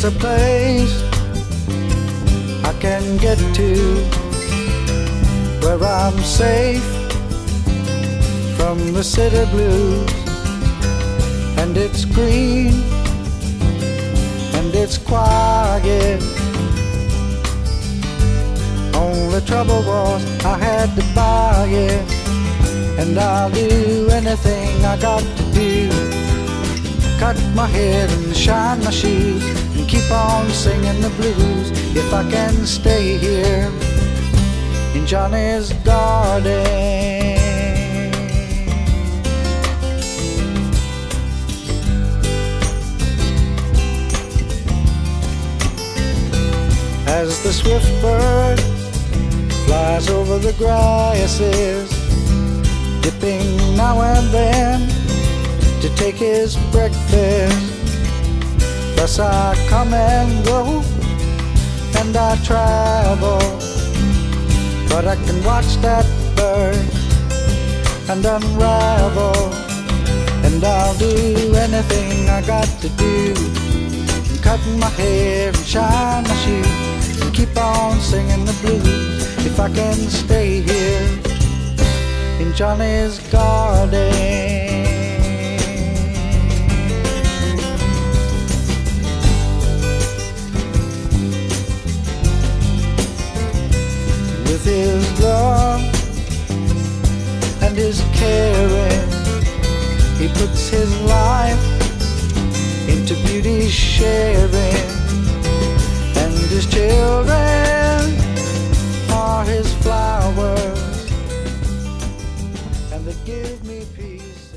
a place I can get to where I'm safe from the city blues. And it's green and it's quiet. Only trouble was I had to buy it. And I'll do anything I got to do. Cut my hair and shine my shoes and keep on singing the blues if I can stay here in Johnny's garden. As the swift bird flies over the grasses, dipping now and then to take his breakfast. Thus I come and go and I travel, but I can watch that bird and unravel. And I'll do anything I got to do, cutting my hair and shine my shoes and keep on singing the blues if I can stay here in Johnny's garden. With his love and his caring, he puts his life into beauty sharing. And his children are his flowers, and they give me peace.